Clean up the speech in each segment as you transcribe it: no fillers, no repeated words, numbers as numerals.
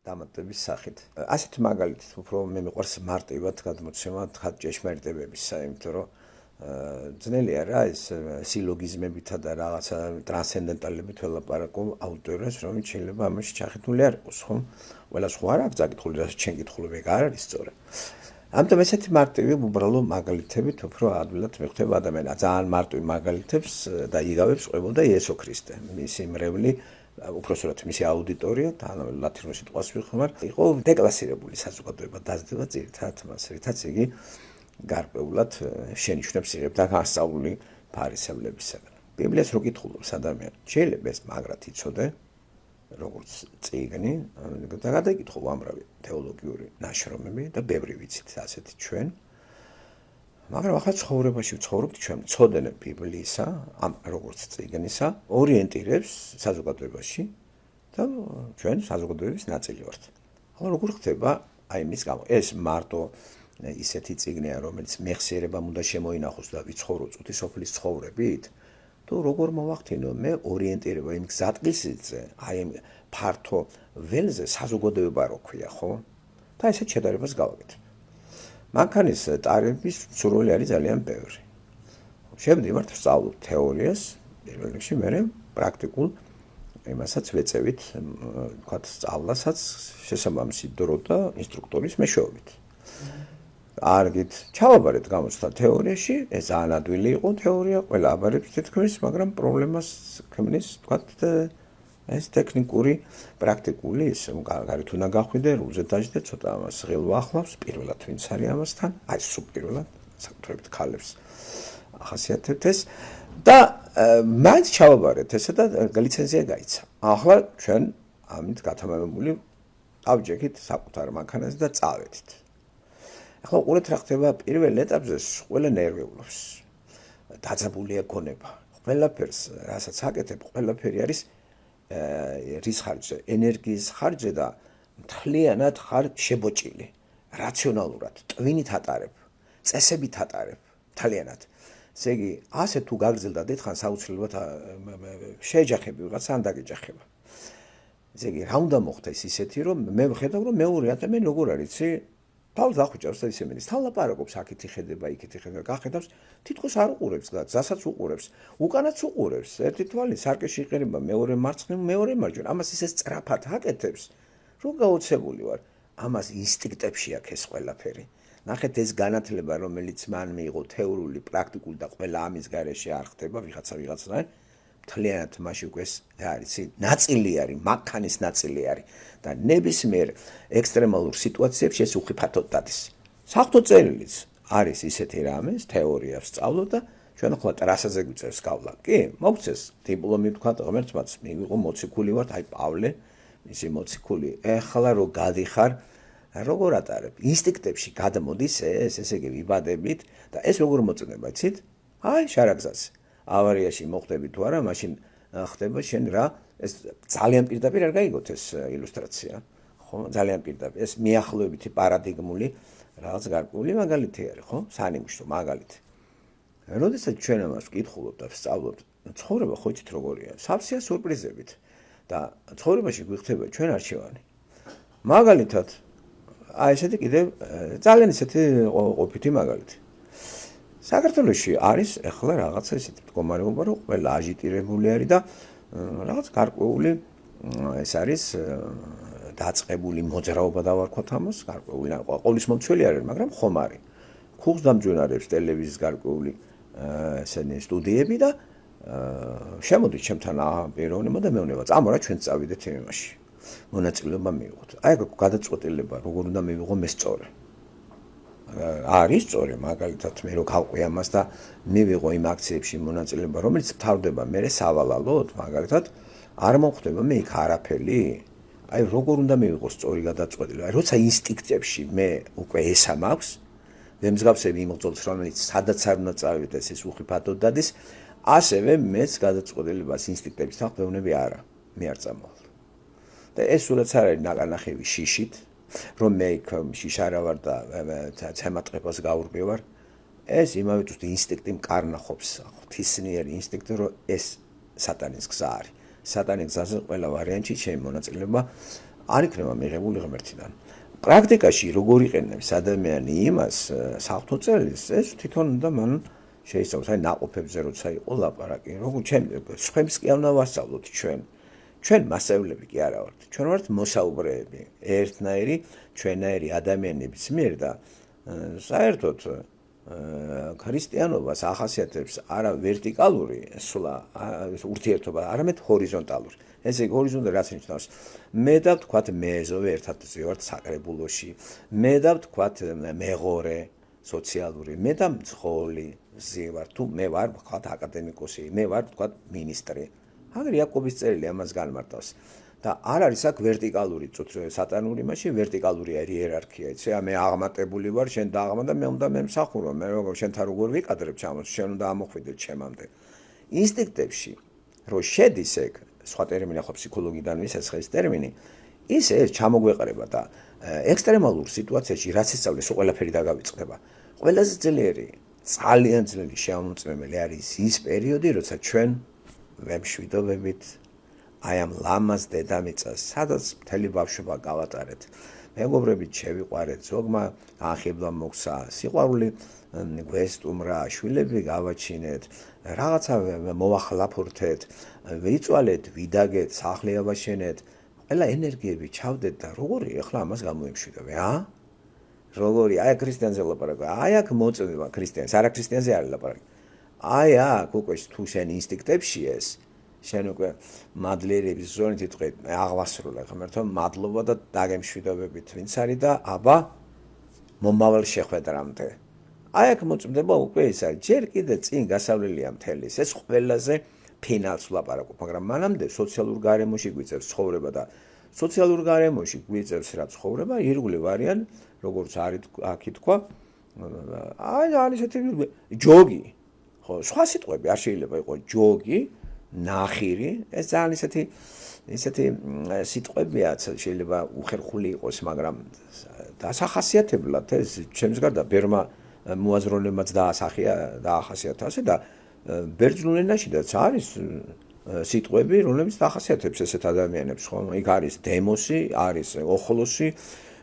დამატების სახით. ასეთი მაგალითით უფრო მე მიყვარს მარტივად გადმოცემა თხად ჭეშმარიტებებისა, იმიტომ რომ ძნელია რა ეს სილოგიზმებითა და რაღაცა ტრანსცენდენტალებით ველაპარაკო აუდიტორიას, რომელიც შეიძლება ამაში ჩახეთული არ იყოს, ხო? ყველას ხო არ აქვს საკითხული, რასაც შენ კითხულობ, ეგ არ არის სწორად. ამიტომ ესეთი მარტივი უბრალო მაგალითებით უფრო ადვილად მიხვდება ადამიანს. ძალიან მარტივ მაგალითებს და იგავებს ყვებოდა იესო ქრისტე. მისი მრევლი, უпроსტად მისი აუდიტორია, ლათინურ სიტყვას ვიხმარ, იყო დეკლასირებული საზოგადოება დაძდება ძირითადად მას, რითაც იგი გარკვეულად შენიშვნებს იღებდა და განსწავლული ფარისევლებისაგან. ბიბლიას რო კითხულობს ადამიანი, შეიძლება ეს მაგრად იცოდე, როგორც წიგნი, და გადაიკითხო უამრავი თეოლოგიური ნაშრომები და ბევრი ვიცით ასეთი ჩვენ. მაგრამ ახლა ცხოვრებაში ვცხოვრობთ ჩვენ, ვწოდენებ ბიბლიისა, ამ როგორც წიგნისა, ორიენტირებს საზოგადოებაში და ჩვენ საზოგადოების ნაწილი ვართ. ახლა როგორ ხდება აი მის გამო ეს მარტო ისეთი წიგნია, რომელიც მეხსიერებამ უნდა შემოინახოს და ვიცხოვრო წუთი სოფლის ცხოვრებით, თუ როგორ მოვახდინო მე ორიენტირება იმ გზატკეცილზე, აი იმ ფართო ველზე საზოგადოება რო ქვია, ხო? და ესეთ შედარებას გავაკეთებ. მანქანის ტარების სურვილი არის ძალიან ბევრი. შევდივართ ვსწავლობ თეორიას, პირველ რიგში მე პრაქტიკულ იმასაც ვეწევით, ვთქვათ, სწავლასაც შესაბამისი დრო და ინსტრუქტორის მეშვეობით. არგით ჩავაბარეთ გამოცდა თეორიაში, ეს ძალიან ადვილი იყო თეორია, ყველა აბარებს თითქმის, მაგრამ პრობლემას ქმნის, ვთქვათ, ეს ტექნიკური, პრაქტიკული, ის გარეთ უნდა გახვიდე, რულზე დაждდე, ცოტა ამას ღილვა ახლავს, პირველად ვინც არის ამასთან, აი სულ პირველად, საკუთრებით ქალებს ახასიათებთ ეს და მაინც ჩავაბარეთ ესა და ლიცენზია გაიცა. ახლა ჩვენ ამით გათამამებული ავჯექით საკუთარ მანქანაზე და წავედით. ახლა ყურეთ რა ხდება პირველ ეტაპზე ყველა ნერვიულობს. დაძაბულია გონება. ყველაფერს, რასაც აკეთებ, ყველაფერი არის რის ხარჯზე, ენერგიის ხარჯზე და მთლიანად ხარ შებოჭილი. რაციონალურად, ტვინით ატარებ, წესებით ატარებ, მთლიანად. ესე იგი, ასე თუ გაგრძელდა დიდხანს აუცილებლად შეეჯახები ვიღაცა ან დაგეჯახება. ესე იგი, რა უნდა მოხდეს ისეთი, რომ მე ვხედავ, რომ მეორე ადამიანი როგორ არის, იცი? თავს დახუჭავს და ისე მენის, თან ლაპარაკობს, აქეთ იხედება, იქეთ იხედება, გახედავს, თითქოს არ უყურებს, გზასაც უყურებს, უკანაც უყურებს, ერთი თვალი სარკეში იყერება, მეორე მარცხნივ, მეორე მარჯვენა, ამას ისე სწრაფად აკეთებს, რომ გაოცებული ვარ, ამას ინსტინქტებში აქვს ეს ყველაფერი. ნახეთ ეს განათლება, რომელიც მან მიიღო თეორიული, პრაქტიკული და ყველა ამის გარეშე არ ხდება, ვიღაცნაირ მთლიანად მაშინ უკვე ეს არის, ნაწილი არის, მანქანის ნაწილი არის და ნებისმიერ ექსტრემალურ სიტუაციებში ეს უხიფათოდ დადის. საღვთო წერილიც არის ისეთი რამეს, თეორია ვსწავლო და ჩვენ ახლა ტრასაზე გვიწევს გავლა. კი, მოგწეს დიპლომი თქვა ღმერთმაც, მივიღო მოციქული ვარ, აი პავლე, ისი მოციქული. ეხლა რო გადიხარ, როგორ ატარებ? ინსტინქტებში გადმოდის ეს, ესე იგი ვიბადებით და ეს როგორ მოწმება, იცით? აი, შარაგზაზე. ავარიაში მოხდები თუ არა, მაშინ ხდება შენ რა, ეს ძალიან პირდაპირ არ გაიგოთ ეს ილუსტრაცია. ხო, ძალიან პირდაპირ. ეს მიახლოებითი პარადიგმული რაღაც გარკვეული მაგალითი არის, ხო? სანიმუშო მაგალითი. როდესაც ჩვენ ამას ვკითხულობთ და ვსწავლობთ, ცხოვრება ხო იცით როგორია? სავსეა სურპრიზებით და ცხოვრებაში გვიხდება ჩვენ არჩევანი. მაგალითად, აი ესეთი კიდევ ძალიან ისეთი ყოფითი მაგალითი. საქართველოში არის ახლა რაღაცა ისეთი მდგომარეობა, რომ ყველა აჟიტირებული არის და რაღაც გარკვეული ეს არის დაწყებული მოძრაობა დავარქვათ ამას, გარკვეული ყოვლის მომცველი არის, მაგრამ ხომ არის. ქუხს დამჯვენარებს ტელევიზიის გარკვეული ესენი სტუდიები და შემოდით ჩემთან პიროვნება და მეუბნება, წამორა ჩვენ წავიდეთ იმაში. მონაწილეობა მივიღოთ. აი გადაწყვეტილება როგორ უნდა მივიღო მე სწორე. არის სწორი, მაგალითად მე რო გავყვი ამას და მივიღო იმ აქციებში მონაწილეობა, რომელიც მთავრდება მე სავალალოდ, მაგალითად არ მოხდება მე იქ არაფერი. აი როგორ უნდა მივიღო სწორი გადაწყვეტილება. აი როცა ინსტინქტებში მე უკვე ესა მაქვს, ვემსგავსები იმ მოგწოდს, რომელიც სადაც არ უნდა წავიდე, ეს უხიფათოდ დადის, ასევე მეც გადაწყვეტილებას ინსტინქტების თანხმოვნები არა, მე არ წამოვალ. და ეს სულაც არ არის ნაკანახევი შიშით, რომ მე იქ შიშარა ვარ და ცემატყებას გაურბევარ. ეს იმავე თუ ინსტინქტი მკარნახობს, ღვთისმიერი ინსტინქტი, რომ ეს სატანის გზა არის. სატანის გზაზე ყველა ვარიანტში ჩემი მონაწილეობა არ იქნება მიღებული ღმერთიდან. პრაქტიკაში როგორ იყენებს ადამიანი იმას საღვთო წელს, ეს თვითონ უნდა მან შეისწავლოს, აი ნაყოფებზე როცა იყო ლაპარაკი, როგორ სხვებს კი არ ვასწავლოთ ჩვენ მასწავლებლები კი არა ვართ. ჩვენ ვართ მოსაუბრეები, ერთნაირი, ჩვენნაირი ადამიანების მიერ და საერთოდ ქრისტიანობას ახასიათებს არა ვერტიკალური სულა ურთიერთობა, არამედ ჰორიზონტალური. ესე იგი ჰორიზონტალი რაც ნიშნავს? მე და ვთქვათ მეზოვე ერთად ვარ საკრებულოში, მე და ვთქვათ მეღორე სოციალური, მე და მძღოლი ვარ თუ მე ვარ ვთქვათ აკადემიკოსი, მე ვარ ვთქვათ მინისტრი. აგერ იაკობის წერილი ამას განმარტავს. და არ არის აქ ვერტიკალური სატანური მასში ვერტიკალური იერარქია, იცი? მე აღმატებული ვარ, შენ დააღმატა, მე უნდა მემსახურო, მე როგორ შენთან როგორ ვიკადრებ ჩამოს, შენ უნდა ამოხვიდე ჩემამდე. ინსტინქტებში რო შედის ეგ, სხვა ტერმინი ხო ფსიქოლოგიდან ვისაცხე ეს ტერმინი, ისე ეს ჩამოგვეყრება და ექსტრემალურ სიტუაციაში რაც ისწავლეს, ყველაფერი დაგავიწყდება. ყველაზე ძლიერი, ძალიან ძლიერი შეამოწმებელი არის ის პერიოდი, როცა ჩვენ ვემშვიდობებით აი ამ ლამაზ დედამიწას, სადაც მთელი ბავშვობა გავატარეთ. მეგობრებით შევიყვარეთ, ზოგმა ახიბლა მოგცა, სიყვარული გვესტუმრა, შვილები გავაჩინეთ, რაღაცა მოვახლაფურთეთ, ვიწვალეთ, ვიდაგეთ, სახლი ავაშენეთ, ყველა ენერგიები ჩავდეთ და როგორი ახლა ამას გამოიმშვიდობე, როგორი, აი ქრისტიანზე ლაპარაკი, აი აქ მოწოდება ქრისტიანს, არა ქრისტიანზე არ ლაპარაკი. აი აქ უკვე თუ შენ ინსტინქტებში ეს შენ უკვე მადლიერების ზონით იტყვი, აღვასრულე ღმერთო, მადლობა და დაგემშვიდობებით, ვინც არის და აბა მომავალ შეხვედრამდე. აი აქ მოწმდება უკვე ის არის, ჯერ კიდე წინ გასავლელია მთელი, ეს ყველაზე ფინალს ვლაპარაკობ, მაგრამ მანამდე სოციალურ გარემოში გვიწევს ცხოვრება და სოციალურ გარემოში გვიწევს რა ცხოვრება, ირგვლივ არიან, როგორც აქ ითქვა, აი ესეთი ჯოგი, ხო, სხვა სიტყვები არ შეიძლება იყოს ჯოგი, ნახირი, ეს ძალიან ისეთი სიტყვებია, შეიძლება უხერხული იყოს, მაგრამ დასახასიათებლად ეს ჩემს გარდა ბერმა მოაზროვნებაც დაახასიათა ასე და ბერძნულ ენაშიდაც არის სიტყვები, რომლებიც დაახასიათებს ესეთ ადამიანებს, ხო? იქ არის დემოსი, არის ოხლოსი,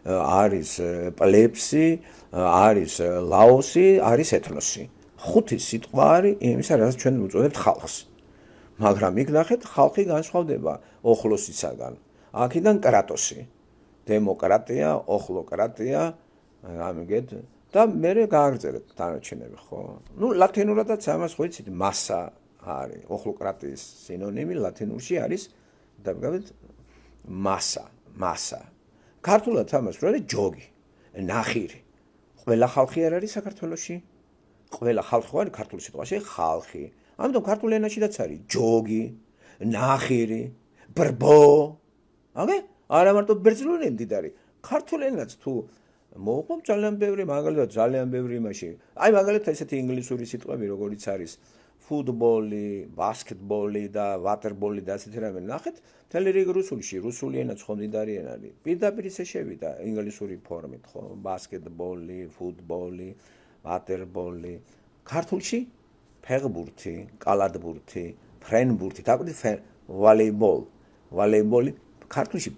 არის პლებსი, არის ლაოსი, არის ეთნოსი. ხუთი სიტყვა არის იმისა, რაც ჩვენ უწოდებთ ხალხს. მაგრამ იქ ნახეთ, ხალხი განსხვავდება ოხლოსისაგან. აქედან კრატოსი, დემოკრატია, ოხლოკრატია, ამიგეთ და მერე გააგრძელეთ დანარჩენები, ხო? ნუ ლათინურადაც ამას ხო იცით, მასა არის. ოხლოკრატიის სინონიმი ლათინურში არის, დავიგავით, მასა. ქართულად ამას რო არის ჯოგი, ნახირი. ყველა ხალხი არ არის საქართველოში? ყველა ხალხი არის ქართულ სიტყვაში ხალხი. ამიტომ ქართულ ენაშიდაც არის ჯოგი, ნახირი, ბრბო. აგე? არა მარტო ბერძნული მდიდარი. ქართულ ენაც თუ მოვყვებ ძალიან ბევრი, მაგალითად ძალიან ბევრი იმაში. აი მაგალითად ესეთი ინგლისური სიტყვები, როგორიც არის ფუტბოლი, ბასკეტბოლი და ვატერბოლი და ასეთი რამე. ნახეთ, მთელი რიგი რუსულში, რუსული ენაც ხო მდიდარი ენა არის. პირდაპირ ისე შევიდა ინგლისური ფორმით, ხო? ბასკეტბოლი, ფუტბოლი, ვატერბოლი. ქართულში ფეხბურთი, კალათბურთი, ფრენბურთი, დაგვიდით ვალეიბოლი, ქართულში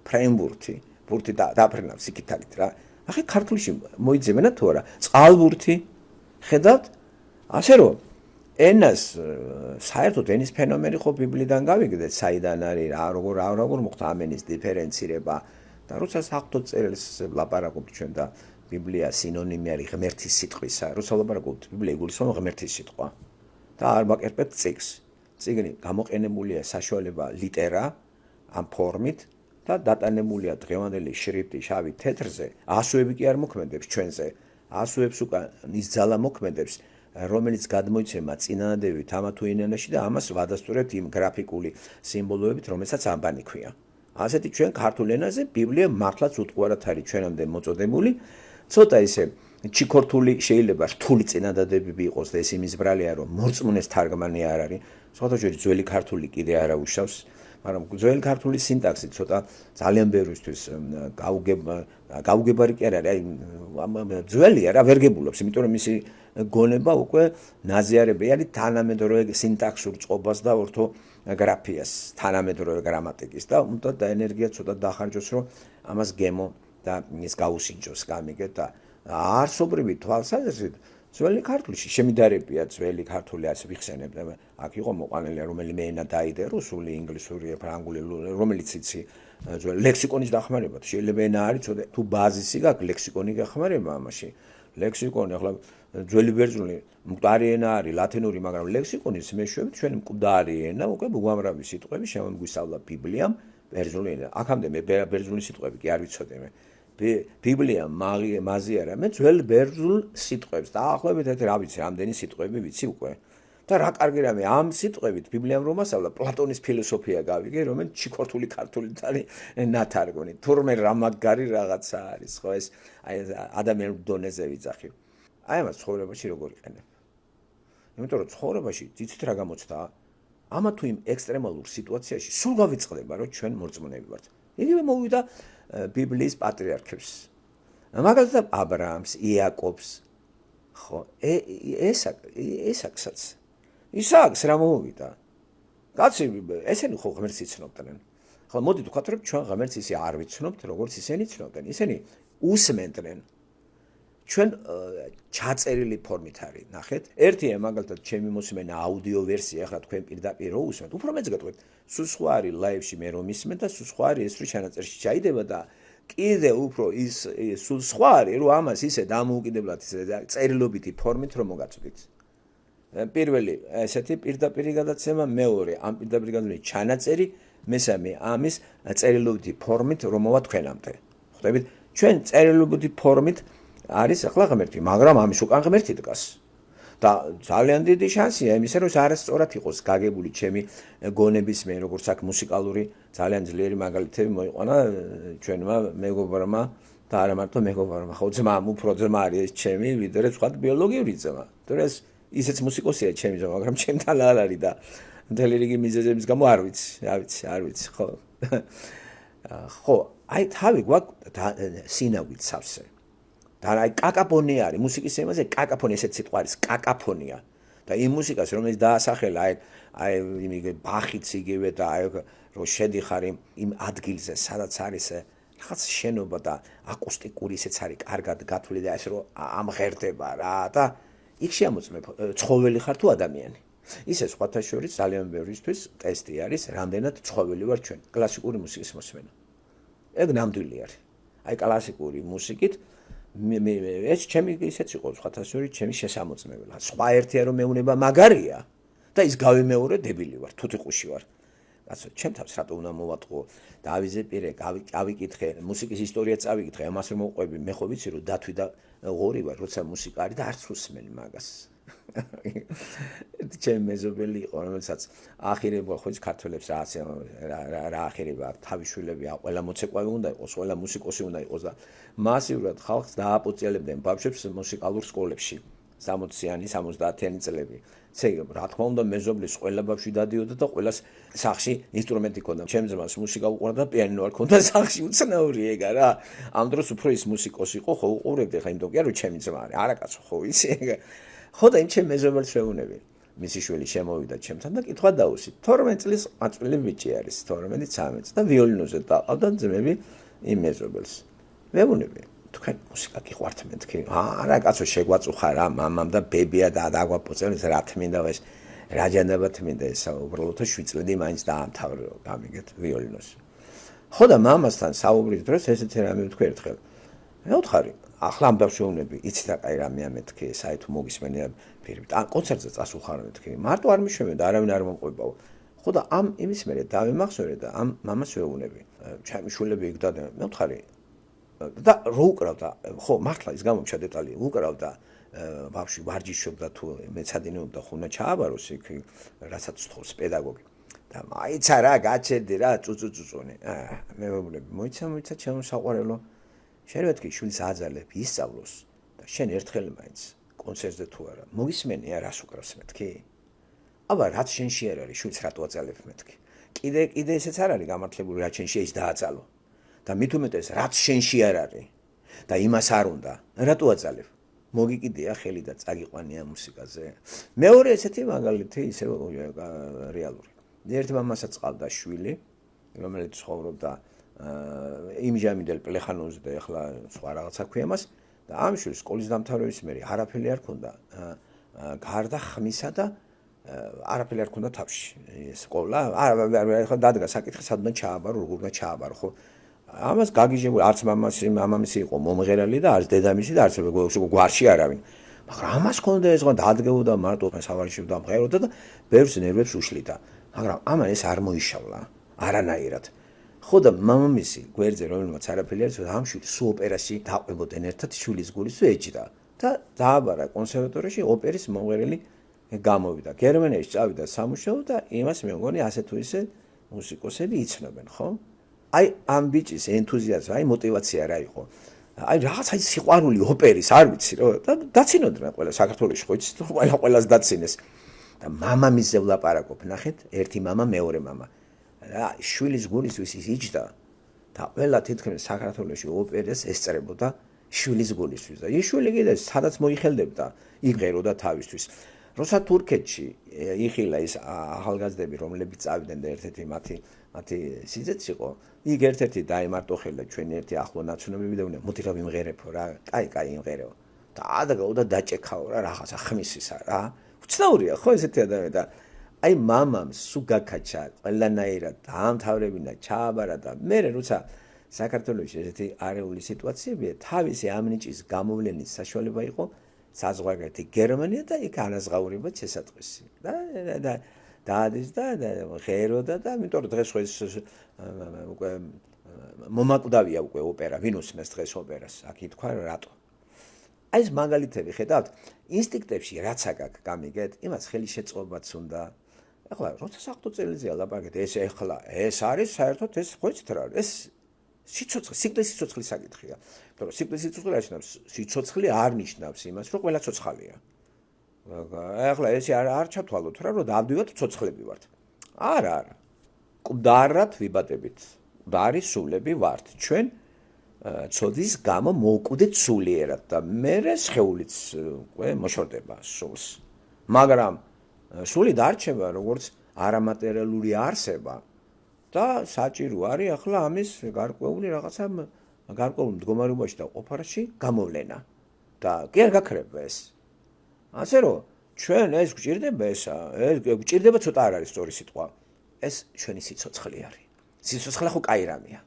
ფრენბურთი, ბურთი დაფრენა სიკითალით რა. ახლა ქართულში მოიძებნა თუ არა? წყალბურთი. ხედავთ? ასე რომ ენას საერთოდ ენის ფენომენი ხო ბიბლიდან გავიგდეთ, საიდან არის რა, როგორ მოხდა ამ ენის დიფერენცირება და როცა საღვთო წერილს ლაპარაკობთ ჩვენ და ბიბლია სინონიმი არის ღმერთის სიტყვისა, როცა ლაპარაკობთ ბიბლია იგულისხმება ღმერთის სიტყვა და არ ვაკერპებთ წიგნს. წიგნი გამოყენებულია საშუალება ლიტერა ამ ფორმით და დატანებულია დღევანდელი შრიფტი შავი თეთრზე, ასოები კი არ მოქმედებს ჩვენზე, ასოებს უკან ის ძალა მოქმედებს, რომელიც გადმოიცემა წინანადებით ამა თუ იმ ენაში და ამას ვადასტურებთ იმ გრაფიკული სიმბოლოებით, რომელსაც ამბანი ქვია. ასეთი ჩვენ ქართულ ენაზე ბიბლია მართლაც უტყუარად არის ჩვენამდე მოწოდებული, ცოტა ისე ჩიქორთული შეიძლება რთული წინადადებები იყოს და ეს იმის ბრალია, რომ მორწმუნეს თარგმანი არ არის. სხვათა შორის ძველი ქართული კიდე არ აუშავს. მაგრამ ძველი ქართული სინტაქსი ცოტა ძალიან ბევრისთვის გაუგებარი კი არ არის, აი ძველია რა, ვერ გებულობს, იმიტომ რომ მისი გონება უკვე ნაზიარები არის თანამედროვე სინტაქსურ წყობას და ორთოგრაფიას, თანამედროვე გრამატიკის და უნდა და ენერგია ცოტა დახარჯოს, რომ ამას გემო და ის გაუსინჯოს, გამიგეთ და არსობრივი თვალსაზრისით ძველი ქართულში შემიდარებია ძველი ქართული ასე ვიხსენებ და აქ იყო მოყანილი რომელიმე ენა დაიდე რუსული, ინგლისური, ფრანგული, რომელიც იცი ძველი ლექსიკონის დახმარება შეიძლება ენა არის ცოტა თუ ბაზისი გაქვს ლექსიკონი გახმარება ამაში ლექსიკონი ახლა ძველი ბერძნული მკვდარი ენა არის ლათინური მაგრამ ლექსიკონის მეშვეობით ჩვენი მკვდარი ენა უკვე უამრავი სიტყვები შემოგვისწავლა ბიბლიამ ბერძნული ენა აქამდე მე ბერძნული სიტყვები კი არ ვიცოდე მე ბიბლია მაზიარა მე ძველ ბერძნულ სიტყვებს დაახლოებით რა ვიცი რამდენი სიტყვები ვიცი უკვე და რა კარგი რამე ამ სიტყვებით ბიბლიამ რომ ასავლა პლატონის ფილოსოფია გავიგე რომელიც ჩიქორთული ქართულით არის ნათარგმნი თურმე რა მაგარი რაღაცა არის ხო ეს აი ადამიანურ დონეზე ვიძახი აი ამას ცხოვრებაში როგორ იყენებ იმიტომ რომ ცხოვრებაში ძიცით რა გამოჩნდა ამა თუ იმ ექსტრემალურ სიტუაციაში სულ გავიწყდება რომ ჩვენ მორწმუნეები ვართ იგივე მოვიდა ბიბლიის პატრიარქებს მაგალითად აბრაამს იაკობს ხო ესაკსაც ისააკს რა მოვიდა კაცი ესენი ხო ღმერთს იცნობდნენ ხო მოდით ვქოთ რომ ჩვენ ღმერთს ისე არ ვიცნობთ როგორც ისინი ცნობდნენ ისინი უსმენდნენ ჩვენ ჩაწერილი ფორმით არის ნახეთ ერთია მაგალითად ჩემი მოსმენა აუდიო ვერსია ახლა თქვენ პირდაპირ რო უსმენთ უფრო მეც გეტყვით სულ სხვა არის ლაივში მე რომ ისმენ და სულ სხვა არის ეს რომ ჩანაწერში ჩაიდება და კიდე უფრო ის სულ სხვა არის რომ ამას ისე დამოუკიდებლად ისე წერილობითი ფორმით რომ მოგაწვდით პირველი ესეთი პირდაპირი გადაცემა მეორე ამ პირდაპირი გადაცემის ჩანაწერი მესამე ამის წერილობითი ფორმით რომ მოვა თქვენამდე ხვდებით ჩვენ წერილობითი ფორმით არის ახლა ღმერთი მაგრამ ამის უკან ღმერთი დგას და ძალიან დიდი შანსია იმისა რომ არასწორად იყოს გაგებული ჩემი გონების მე როგორც აქ მუსიკალური ძალიან ძლიერი მაგალითები მოიყვანა ჩვენმა მეგობრმა და არა მარტო მეგობრმა ხო ძმამ უფრო ძმა არის ჩემი ვიდრე სხვა ბიოლოგიური ძმა თორე ეს ისეც მუსიკოსია ჩემი ძმა მაგრამ ჩემთან არ არის და მთელი რიგი მიზეზების გამო არ ვიცი ხო ხო აი თავი გვაქვს სინაგვით სავსე და აი კაკაფონია არის მუსიკის თემაზე კაკაფონია ესეც სიტყვა არის კაკაფონია და იმ მუსიკას რომელიც დაასახელა აი იმიგე ბახიც იგივე და აი რომ შედიხარ იმ ადგილზე სადაც არის რაღაც შენობა და აკუსტიკური ისეც არის კარგად გათვლილი და ეს რომ ამღერდება რა და იქ შემოწმებ ცხოველი ხარ თუ ადამიანი ისე სხვათა შორის ძალიან ბევრისთვის ტესტი არის რამდენად ცხოველი ვარ ჩვენ კლასიკური მუსიკის მოსმენა ეგ ნამდვილი არის აი კლასიკური მუსიკით ეს ჩემი ისეც იყო სხვათა შორის ჩემი შესამოწმებელი სხვა ერთია რომ მეუნება მაგარია და ის გავიმეორე დებილი ვარ თუთიყუში ვარ კაცო ჩემ თავს რატო უნდა მოვატყო დავიზე პირე გავიკითხე მუსიკის ისტორია წავიკითხე ამას რომ მოყვები მე ხო ვიცი რომ დათვი და ღორი ვარ როცა მუსიკა არის და არც უსმენი მაგას ჩემ მეზობელი იყო რომელსაც ახირება ხო ის ქართველებს რა ახირება თავიშვილები ყველა მოცეკვავი უნდა იყოს ყველა მუსიკოსი უნდა იყოს და მასიურად ხალხს დააპოწიალებდნენ ბავშვებს მუსიკალურ სკოლებში 60-იანი 70-იანი წლები რა თქმა უნდა მეზობლის ყველა ბავშვი დადიოდა და ყველას სახში ინსტრუმენტი ჰქონდა ჩემ ძმას მუსიკა უყვარდა პიანინო არ ჰქონდა სახში უცნაური ეგა რა ამ დროს უფრო ის მუსიკოსი იყო ხო უყურებდი ხა იმიტომ კი არა რომ ჩემი ძმა არის არა კაცო ხო იცი ეგა ხო და იმ ჩემ მეზობელს ვეუბნები მისი შვილი შემოვიდა ჩემთან და კითხვა დაუსვით 12 წლის მაწყილი ბიჭი არის 12-13 და ვიოლინოზე დაყავდა ძმები იმ მეზობელს ვეუბნები თქვენ მუსიკა გიყვართ მეთქი არა კაცო შეგვაწუხა რა მამამ და ბებია და დაგვაპოწელეს რა თმინდა ეს რა ჯანდება თმინდა ესა უბრალოდ 7 წლები მაინც დაამთავრე გამიგეთ ვიოლინოს ხო და მამასთან საუბრის დროს ესეთი რამე ვთქვი ერთხელ მე ვთხარი ახლა ამ დავშეუნები იცით რა კაი რამეა მეთქი საერთო მოგისმენია პირით ან კონცერტზე წასულხარ მეთქი მარტო არ მიშვენე და არავინ არ მომყვებაო ხო და ამ იმის მერე დავემახსოვრე და ამ მამას ვეუბნები ჩემი შვილები იქ და მე ვთხარი და რო უკრავდა ხო მართლა ის გამომჩა დეტალი უკრავდა ბავშვი ვარჯიშობდა თუ მეცადინეობდა ხო უნდა ჩააბაროს იქ რასაც თხოვს პედაგოგი და მაიცა რა გაჩერდი რა წუწუნი მე ვეუბნები მოიცა ჩემო საყვარელო შენ მეთქი შვილს აძალებ ისწავლოს და შენ ერთხელ მაინც კონცერტზე თუ არა მოგისმენია რას უკრავს მეთქი აბა რაც შენში არ არის შვილს რატო აძალებ მეთქი კიდე ესეც არ არის გამართლებული, რაც შენში ის დააწალო. და მით უმეტეს, რაც შენში არ არის და იმას არ უნდა, რატო აწალებ? მოგიკიდეა ხელი და წაგიყვანია მუსიკაზე. მეორე ესეთი მაგალითი ისე რეალური. ერთი მამასაც ყავდა შვილი, რომელიც ცხოვრობდა იმჟამიდელ პლეხანონზე და ახლა სხვა რაღაცა ქვია მას და ამ შვილს სკოლის დამთავრების მერე არაფერი არ ქონდა გარდა ხმისა და არაფერი არ ქონდა თავში სკოლა ახლა დადგა საკითხი სადღაც ჩააბარო როგორ უნდა ჩააბარო ხო ამას გაგიჟებული არც მამამისი იყო მომღერალი და არც დედამისი და არც გვარში არავინ მაგრამ ამას ქონდა ეს ხო დადგებოდა მარტო სავარიშებდა მღეროდა და ბევრს ნერვებს უშლიდა მაგრამ ამან ეს არ მოიშალა არანაირად ხო და მამამისი გვერდზე რომელმაც არაფერი არ იცოდა ამ შვილს სულ ოპერაში დაყვებოდნენ ერთად შვილის გულის ეჭდა და დააბარა კონსერვატორიაში ოპერის მომღერალი გამოვიდა გერმანიაში წავიდა სამუშაო და იმას მე მგონი ასე თუ ისე მუსიკოსები იცნობენ ხო აი ამ ბიჭის ენთუზიაზმი აი мотиваცია რა იყო აი რაღაც აი სიყვარული ოპერის არ ვიცი რა და დაცინოდნენ ყველა საქართველოში ხო იცით ყველას დაცინეს და მამამისზე ვლაპარაკობ ნახეთ ერთი მამა მეორე მამა რა შვილის გულისთვის ის იჯდა და ყველა თითქმის საქართველოში ოპერას ესწრებოდა შვილის გულისთვის და ის შვილი კიდე სადაც მოიხელდებდა იღეროდა თავისთვის როცა თურქეთში იხილა ის ახალგაზრდები რომლებიც წავიდნენ და ერთ-ერთი მათი სიძეც იყო იქ ერთ-ერთი დაემარტო ხელა ჩვენი ერთი ახლო ნაცნობები და მოდი რა ვიმღერებო რა კაი იმღერეო და ადაგაო და დაჭექაო რა რაღაცა ხმისისა რა უცნაურია ხო ესეთი ადამიანი და აი მამამ სუ გაკაჩა ყველანაირად დაამთავრებინა ჩააბარა და მე როცა საქართველოში ესეთი არეული სიტუაციებია თავისი ამნიჭის გამოვლენის საშუალება იყო საზღვარგარეთი გერმანია და იქ ანაზღაურებად შესაძყვისი და დაადის და ღეროდა და იმიტომ რომ დღეს ხო ეს უკვე მომაკვდავია უკვე ოპერა ვინ უსმენს დღეს ოპერას აქ ითქვა რატო აი ეს მაგალითები ხედავთ ინსტინქტებში რაც აქ გამიგეთ იმას ხელი შეწყობაც უნდა ახლა როცა საერთო წელიწადია ლაპარაკეთ ეს ახლა ეს არის საერთოდ ეს ხო იცით რა ეს სიცოცხლე სიკვდილის სიცოცხლის საკითხია იმიტომ რომ სიკვდილის სიცოცხლე ნიშნავს სიცოცხლე არ ნიშნავს იმას რომ ყველა ცოცხალია ახლა ეს არ ჩათვალოთ რა რომ დავდივართ ცოცხლები ვართ არა მკვდარად ვიბადებით მკვდარი სულები ვართ ჩვენ ცოდის გამო მოვკვდეთ სულიერად და მე სხეულიც უკვე მოშორდება სულს მაგრამ სული დარჩება როგორც არამატერიალური არსება და საჭირო არის ახლა ამის გარკვეული რაღაცა გარკვეულ მდგომარეობაში და ყოფარაში გამოვლენა და კი არ გაქრება ეს ასე რომ ჩვენ ეს გვჭირდება ეს გვჭირდება ცოტა არ არის სწორი სიტყვა ეს ჩვენი სიცოცხლე არის სიცოცხლე ხო კაი რამეა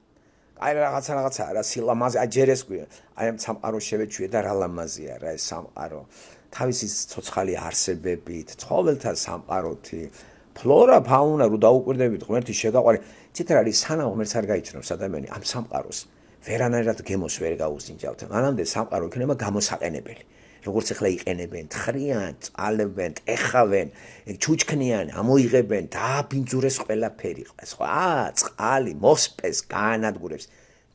კაი რაღაცა არა სილამაზე აჯერეს გვია აი ამ სამყაროს შევეჩვიე და რა ლამაზია რა ეს სამყარო თავისი ცოცხალი არსებებით ცხოველთა სამყაროთი ფლორა ფაუნა რო დაუკვირდებით ღმერთის შეგაყვარი ცით რა არის სანამ ღმერთს არ გაიჩნევს ადამიანი ამ სამყაროს ვერანაირად გემოს ვერ გაუზინჯავთ მანამდე სამყარო იქნება გამოსაყენებელი როგორც ახლა იყენებენ თხრიან წალებენ ეხავენ ჩუჩქნიან ამოიღებენ დააბინძურეს ყველაფერი სხვა წყალი მოსპეს გაანადგურებს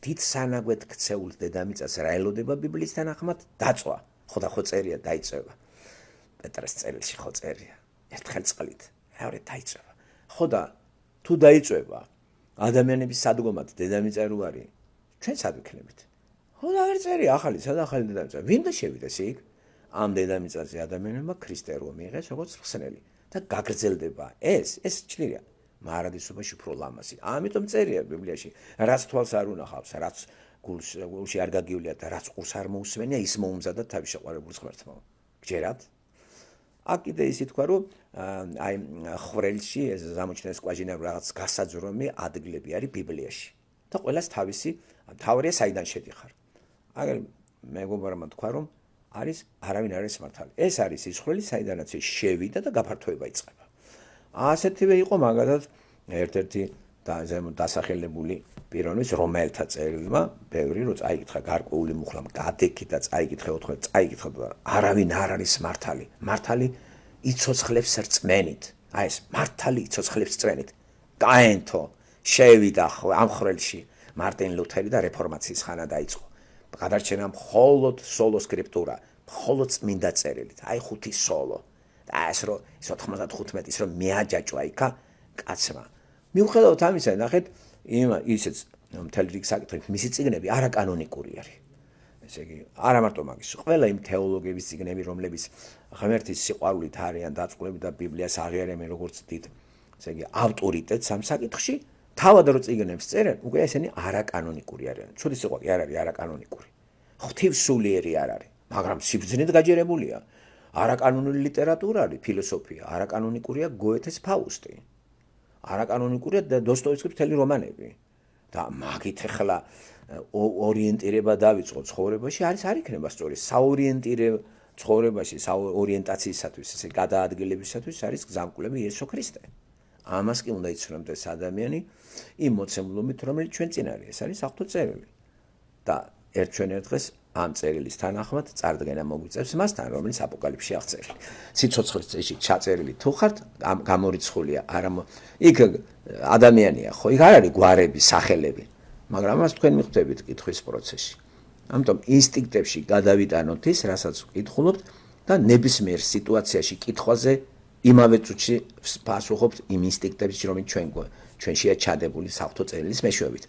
დიდ სანაგვეთ ქცეულ დედამიწას რა ელოდება ბიბლიის თანახმად დაწვა ხო და ხო წერია დაიწევა პეტრეს წერილში ხო წერია ერთხელ წყლით მეორე დაიწევა ხო და თუ დაიწევა ადამიანების სადგომად დედამიწა რო არის ჩვენ სად ვიქნებით ხო და ვერ წერია ახალი დედამიწა ვინ და შევიდეს იქ ამ დედამიწაზე ადამიანებმა ქრისტე რომ მიიღეს როგორც ხსნელი და გაგრძელდება ეს ჭრია მარადისობაში უფრო ლამაზი ამიტომ წერია ბიბლიაში რაც თვალს არ უნახავს რაც გულში არ გაგივლია და რაც ყურს არ მოусვენია ის მოუმზადა თავის შეყვარებულს ღმერთმა გჯერათ აქ კიდე ისე თქვა რომ აი ხრელში ეს ზამოჩნეს კვაჟინები რაღაც გასაძრომი ადგილები არის ბიბლიაში და ყველას თავისი თავია საიდან შედიხარ აგერ მეგობრებმა თქვა რომ არის არავინ არის მართალი ეს არის ის ხრელი საიდანაც შევიდა და გაფართოება იწყება ასეთივე იყო მაგალითად ერთ-ერთი დასახელებული პიროვნის რომელთა წერილმა ბევრი რო წაიკითხა გარკვეული მუხლამ გადეკი და წაიკითხე 4 წაიკითხა და არავინ არ არის მართალი იცოცხლებს რწმენით აი ეს მართალი იცოცხლებს რწმენით გაენთო შევიდა ამ ხრელში მარტინ ლუთერი და რეფორმაციის ხანა დაიწყო გადარჩენა მხოლოდ სოლო სკრიპტურა მხოლოდ წმინდა წერილით აი ხუთი სოლო და ეს რო 95-ის რომ მეაჯაჭვა იქა კაცმა მიუხედავად ამისა, ნახეთ, ისეც მთელი რიგი საკითხები, მისი წიგნები არაკანონიკური არის. ესე იგი, არა მარტო მაგის, ყველა იმ თეოლოგების წიგნები, რომლებიც ღმერთის სიყვარულით არიან დაწყვილები და ბიბლიას აღიარებენ როგორც დიდ, ესე იგი, ავტორიტეტს ამ საკითხში, თავად რო წიგნებს წერენ, უკვე ესენი არაკანონიკური არიან. ცუდი სიტყვა კი არ არის არაკანონიკური. ღვთივსულიერი არ არის, მაგრამ სიბრძნედ გაჯერებულია. არაკანონური ლიტერატურა არის, ფილოსოფია, არაკანონიკურია გოეთეს ფაუსტი. არაკანონიკურია დოსტოევსკის მთელი რომანები. და მაგით ახლა ორიენტირება დავიწყო ცხოვრებაში, არ იქნება სწორი. საორიენტირე ცხოვრებაში, საორიენტაციისათვის, ესე გადაადგილებისათვის არის გზამკვლევი იესო ქრისტე. ამას კი უნდა იცნობდეს ადამიანი იმ მოცემულობით, რომელიც ჩვენ წინ არის, ეს არის საღვთო წერილი. და ჩვენ ერთ დღეს ამ წერილის თანახმად წარდგენა მოგვიწევს მასთან, რომელიც აპოკალიფსში აღწერილი. სიცოცხლის წესში ჩაწერილი თუ ხართ, გამორიცხულია, არა იქ ადამიანია, ხო, იქ არ არის გვარები, სახელები, მაგრამ ამას თქვენ მიხვდებით კითხვის პროცესში. ამიტომ ინსტინქტებში გადავიტანოთ ის, რასაც ვკითხულობთ და ნებისმიერ სიტუაციაში კითხვაზე იმავე წუთში პასუხობთ იმ ინსტინქტებში, რომელიც ჩვენშია ჩადებული საღვთო წერილის მეშვეობით.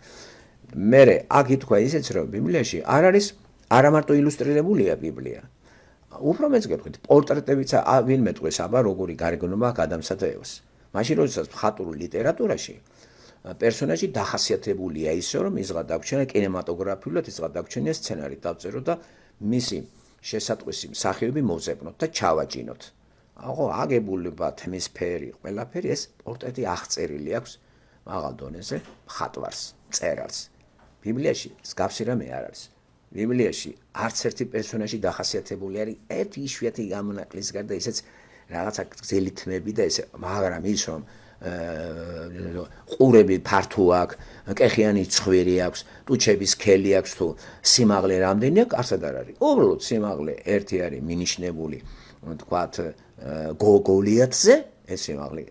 მერე აქ ითქვა ისეც, რომ ბიბლიაში არ არის არა მარტო ილუსტრირებულია ბიბლია. უფრო მეც გეტყვით, პორტრეტებიც ვინმე ტყვის აბა როგორი გარეგნობა აქვს ადამიანსა და ევას. მაშინ როდესაც მხატვრულ ლიტერატურაში პერსონაჟი დახასიათებულია ისე, რომ ისღა დაგვრჩენა კინემატოგრაფიულად, ისღა დაგვრჩენია სცენარით დავწეროთ და მისი შესატყვისი მსახიობი მოვზებნოთ და ჩავაჭინოთ. აღო აგებულება თმის ფერი, ყველაფერი ეს პორტრეტი აღწერილი აქვს მაღალ დონეზე მხატვარს, მწერალს. ბიბლიაში მსგავსი რამე არ არის. ბიბლიაში არც ერთი პერსონაჟი დახასიათებული არის ერთი იშვიათი გამონაკლის გარდა, ისეც რაღაცა გზელი თმები და ესე, მაგრამ ის რომ ყურები ფართო აქვს, კეხიანი ცხვირი აქვს, ტუჩების სქელი აქვს თუ სიმაღლე რამდენი აქვს, არსად არ არის. უბრალოდ სიმაღლე ერთი არის მინიშნებული, თქვათ, გოლიათზე, ეს სიმაღლე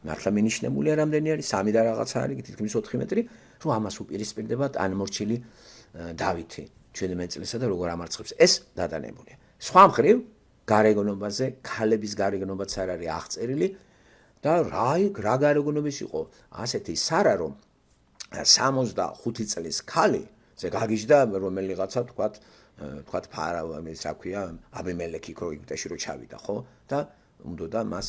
მართლა მინიშნებულია რამდენი არის, 3 და რაღაცა არის, თითქმის 4 მეტრი, რომ ამას უპირისპირდება ტანმორჩილი დავითი, 17 წლისა და როგორ ამარცხებს. ეს დადანებულია. სხვა მხრივ გარეგნობაზე, ქალების გარეგნობაც არ არის აღწერილი და რა გარეგნობის იყო ასეთი სარა, რომ 65 წლის ქალი, ზე გაგიჟდა რომელიღაცა თქვათ ფარავნის, რა ქვია, აბიმელექი ეგვიპტეში რო ჩავიდა, ხო? და უნდოდა მას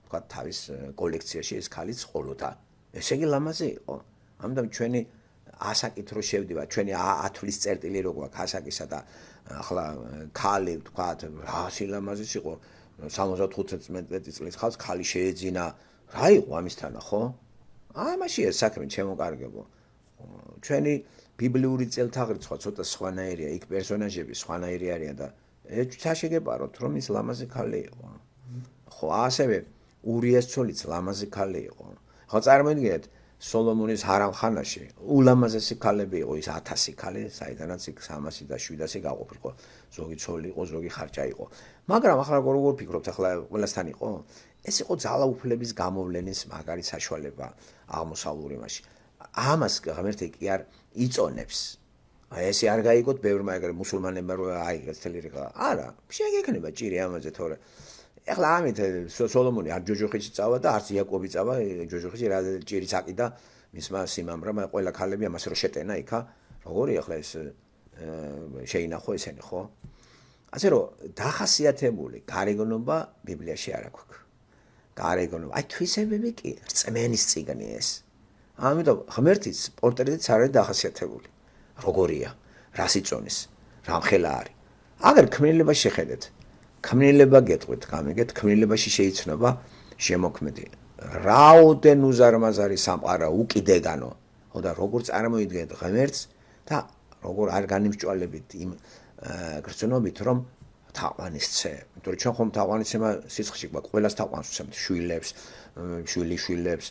თქვათ თავის კოლექციაში ეს ქალიც ყოლოდა. ესე იგი ლამაზი იყო. ამიტომ ჩვენი ასაკით რო შევდივა, ჩვენი ათვლის წერტილი რო გვაქვს ასაკისა და ახლა ქალი თქვათ რა სილამაზის იყო 75 წლის ხალხს ქალი შეეძინა, რა იყო ამისთანა, ხო? ამაშია საქმე ჩემოკარგებო. ჩვენი ბიბლიური წელთაღრიცხვა ცოტა სხვანაირია, იქ პერსონაჟები სხვანაირი არიან და ჩაშეგებაროთ რომ ის ლამაზი ქალი იყო. ხო, ასევე ურიას ცოლიც ლამაზი ქალი იყო. ხო, წარმოიდგინეთ სოლომონის ჰარამხანაში ულამაზესი ქალები იყო, ის 1000 ქალი, საიდანაც იქ 300 და 700 გაყოფილიყო. ზოგი ცოლი იყო, ზოგი ხარჭა იყო. მაგრამ ახლა როგორ ფიქრობთ, ახლა ყველასთან იყო? ეს იყო ძალაუფლების გამოვლენის მაგარი საშუალება აღმოსავლურ იმაში. ამას ღმერთი კი არ იწონებს. ესე არ გაიგოთ ბევრმა ეგრე მუსულმანებმა რომ აიღეს თელი რიგა. არა, შეგექნება ჭირი ამაზე თორე. ეხლა ამით სოლომონი არ ჯოჯოხიში წავა და არც იაკობი წავა, ჯოჯოხიში რა ჭირიც აკიდა მისმა სიმამრამ, ყველა ქალები ამას რო შეტენა იქა, როგორი ახლა ეს შეინახო ესენი, ხო? ასე რომ დახასიათებული გარეგნობა ბიბლიაში არ აქვს. გარეგნობა, აი თვისებები კი, რწმენის წიგნი ეს. ამიტომ ღმერთის პორტრეტიც არ არის დახასიათებული. როგორია, რას იწონის, რა მხელა არის. აგერ ქმნილებას შეხედეთ. ქმნილება გეტყვით, გამიგეთ, ქმნილებაში შეიცნობა შემოქმედი. რაოდენ უზარმაზარი სამყარო უკიდეგანო, ხო და როგორ წარმოიდგენთ ღმერთს და როგორ არ განიმსჭვალებით იმ გრძნობით, რომ თაყვანისცე. იმიტომ რომ ჩვენ ხომ თაყვანისცემა სიცხში გვაქვს, ყველას თაყვანს ვცემთ, შვილებს, შვილიშვილებს,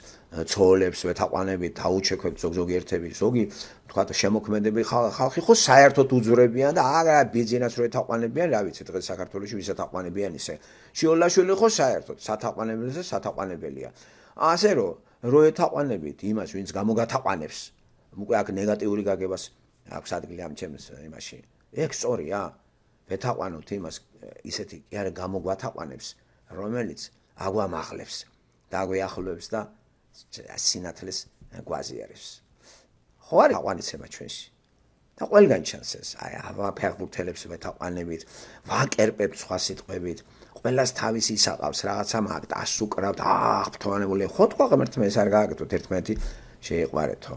ცოლებს, ვეთაყვანებით, დაუჩექვებთ ზოგიერთები, ზოგი თქვათ შემოქმედები ხალხი ხო საერთოდ უძვრებიან და არა ბიძინას რო ეთაყვანებიან, რა ვიცი, დღეს საქართველოში ვისაც ეთაყვანებიან ისე. შიოლაშვილი ხო საერთოდ სათაყვანებელზე სათაყვანებელია. ასე რო ეთაყვანებით იმას, ვინც გამოგათაყვანებს, უკვე აქ ნეგატიური გაგებას აქვს ადგილი ამ ჩემს იმაში. ეგ სწორია. ვეთაყვანოთ იმას ისეთი კი არა გამოგვათაყვანებს, რომელიც აგვამაღლებს და აგვიახლოვებს და სინათლის გვაზიარებს. ხო არის თაყვანიცება ჩვენში. და ყველგან ჩანს ეს, ფეხბურთელებს მეთაყვანებით, ვაკერპებთ სხვა სიტყვებით, ყველას თავისი ისაყავს, რაღაცა მაგ დასუკრავთ, ფთოვანებული, ხო თქვა ღმერთმა ეს არ გააკეთოთ ერთმანეთი შეიყვარეთო.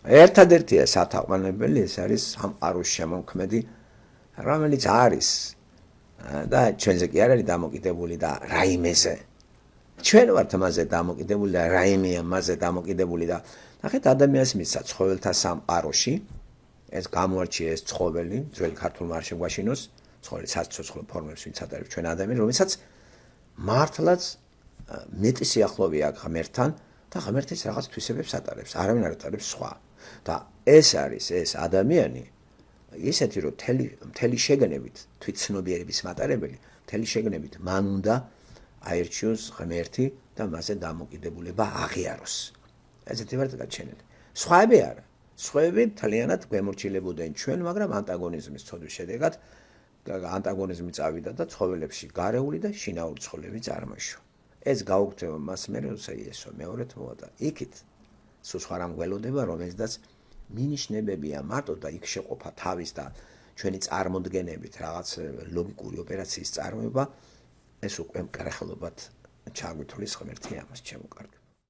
ერთადერთია სათაყვანებელი ეს არის სამყაროს შემოქმედი, რომელიც არის და ჩვენზე კი არ არის დამოკიდებული და რაიმეზე. ჩვენ ვართ მასზე დამოკიდებული და რაიმეა მასზე დამოკიდებული და ნახეთ ადამიანს მისცა ცხოველთა სამყაროში ეს გამოარჩია ეს ცხოველი, ძველი ქართულმა არ შეგვაშინოს, ცხოველი საცოცხლო ფორმებს ვინც ატარებს ჩვენ ადამიანს, რომელსაც მართლაც მეტი სიახლოვე აქვს ღმერთთან და ღმერთის რაღაც თვისებებს ატარებს, არავინ არ ატარებს სხვა. და ეს არის ეს ადამიანი ისეთი რომ მთელი შეგნებით თვითცნობიერების მატარებელი, მთელი შეგნებით მან უნდა აირჩიოს ღმერთი და მასზე დამოკიდებულება აღიაროს. ესეთი ვართ გაჩენილი. სხვაები არა. სხვაები მთლიანად გვემორჩილებოდნენ ჩვენ, მაგრამ ანტაგონიზმის ცოდვის შედეგად ანტაგონიზმი წავიდა და ცხოველებში გარეული და შინაური ცხოველები წარმოიშვა. ეს გაუქმდება მას მერე, როცა იესო მეორედ მოვიდა. იქით სულ სხვა რამ გველოდება, რომელზედაც მინიშნებებია მარტო და იქ შეყოფა თავის და ჩვენი წარმოდგენებით რაღაც ლოგიკური ოპერაციის წარმოება, ეს უკვე მკარხელობად ჩაგვითulis ღმერთი ამას ჩემო კარგი.